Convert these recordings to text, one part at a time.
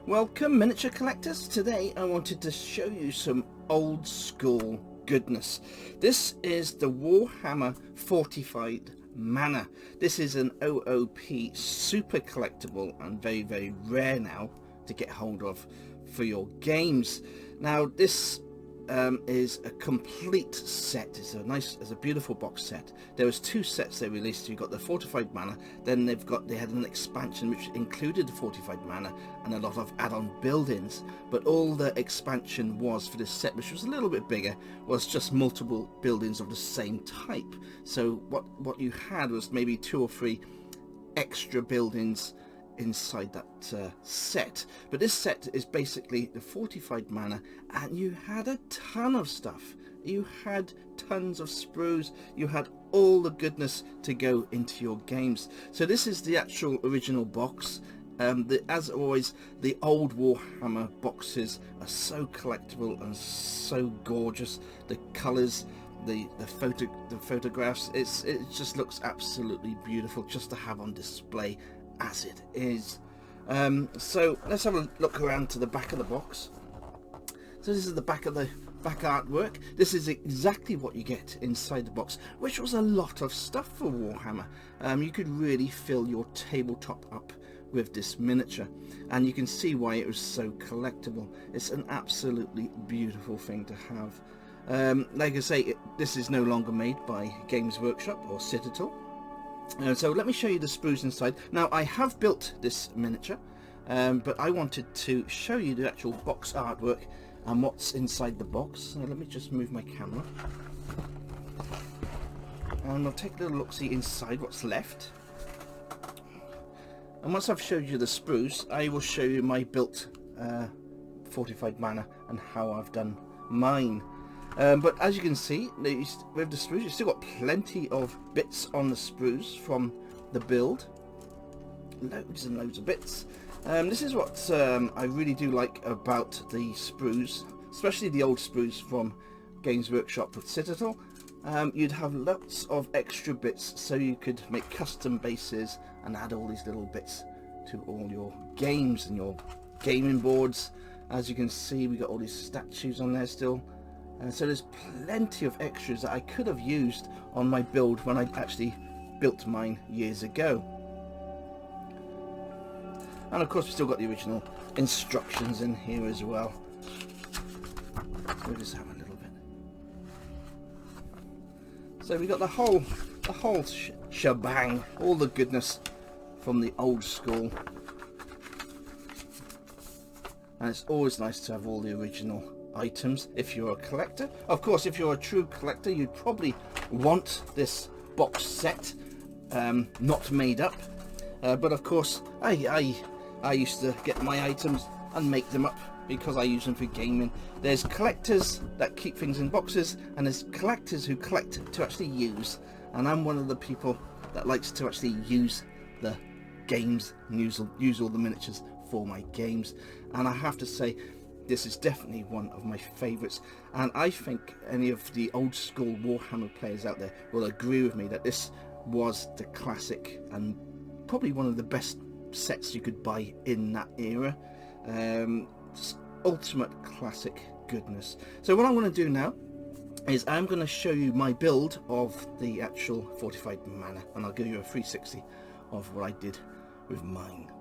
Welcome miniature collectors. Today I wanted to show you some old school goodness. This is the Warhammer Fortified Manor. This is an OOP super collectible and very rare now to get hold of for your games. Now this is a complete set. It's a beautiful box set. There was two sets they released. You got the Fortified Manor, then they had an expansion which included the Fortified Manor and a lot of add-on buildings, but all the expansion was for this set, which was a little bit bigger, was just multiple buildings of the same type. So what you had was maybe 2 or 3 extra buildings inside that set. But this set is basically the Fortified Manor, and you had a ton of stuff. You had tons of sprues, you had all the goodness to go into your games. So this is the actual original box. As always, the old Warhammer boxes are so collectible and so gorgeous. The colours, the photographs, it just looks absolutely beautiful just to have on display as it is. So let's have a look around to the back of the box. So this is the back artwork. This is exactly what you get inside the box, which was a lot of stuff for Warhammer. You could really fill your tabletop up with this miniature, and you can see why it was so collectible. It's an absolutely beautiful thing to have. Like I say, this is no longer made by Games Workshop or Citadel. So let me show you the sprues inside. Now I have built this miniature, but I wanted to show you the actual box artwork and what's inside the box. So let me just move my camera, and we'll take a little look-see inside what's left. And once I've showed you the sprues, I will show you my built Fortified Manor and how I've done mine. But as you can see, with the sprues, you've still got plenty of bits on the sprues from the build. Loads and loads of bits. This is what I really do like about the sprues, especially the old sprues from Games Workshop with Citadel. You'd have lots of extra bits, so you could make custom bases and add all these little bits to all your games and your gaming boards. As you can see, we got all these statues on there still. So there's plenty of extras that I could have used on my build when I actually built mine years ago. And of course we still got the original instructions in here as well. We'll just have a little bit. So we got the whole shebang, all the goodness from the old school. And it's always nice to have all the original items if you're a collector. Of course, if you're a true collector, you'd probably want this box set not made up, but of course I used to get my items and make them up because I use them for gaming. There's collectors that keep things in boxes, and there's collectors who collect to actually use, and I'm one of the people that likes to actually use the games, use all the miniatures for my games. And I have to say, this is definitely one of my favourites, and I think any of the old school Warhammer players out there will agree with me that this was the classic and probably one of the best sets you could buy in that era. Ultimate classic goodness. So what I'm going to do now is I'm going to show you my build of the actual Fortified Manor, and I'll give you a 360 of what I did with mine.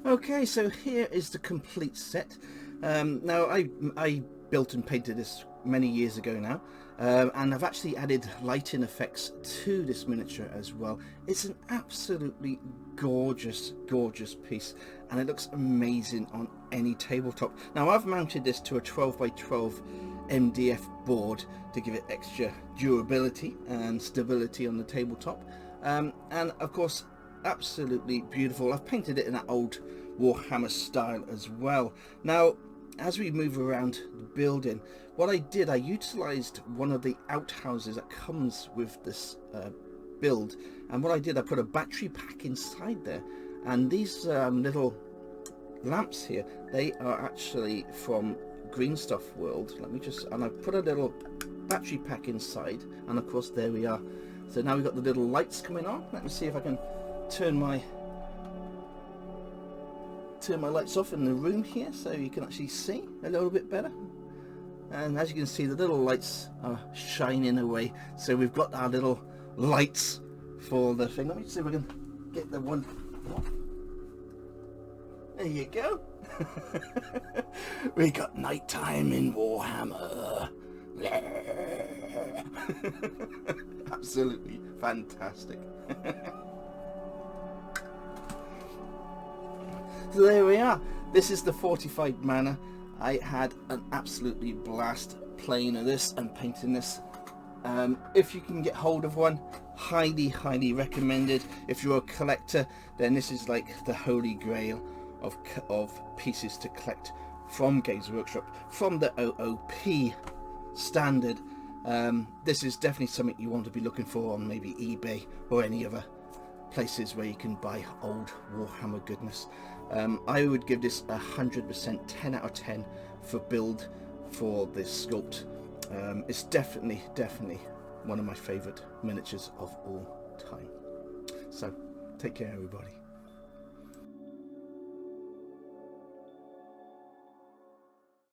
Okay, so here is the complete set. Now I built and painted this many years ago now, and I've actually added lighting effects to this miniature as well. It's an absolutely gorgeous piece, and it looks amazing on any tabletop. Now I've mounted this to a 12x12 MDF board to give it extra durability and stability on the tabletop, and of course absolutely beautiful. I've painted it in that old Warhammer style as well. Now as we move around the building, what I did, I utilized one of the outhouses that comes with this build, and what I did, I put a battery pack inside there, and these little lamps here, they are actually from Green Stuff World. And I put a little battery pack inside, and of course there we are. So now we've got the little lights coming on. Let me see if I can turn my turn my lights off in the room here so you can actually see a little bit better. And as you can see, the little lights are shining away. So we've got our little lights for the thing. Let me see if we can get the one. There you go. We got nighttime in Warhammer. Absolutely fantastic. So there we are. This is the Fortified Manor. I had an absolutely blast playing of this and painting this. If you can get hold of one, highly recommended. If you're a collector, then this is like the holy grail of pieces to collect from Games Workshop, from the OOP standard. This is definitely something you want to be looking for on maybe eBay or any other places where you can buy old Warhammer goodness. I would give this 100%, 10 out of 10 for build for this sculpt. It's definitely one of my favorite miniatures of all time. So take care, everybody.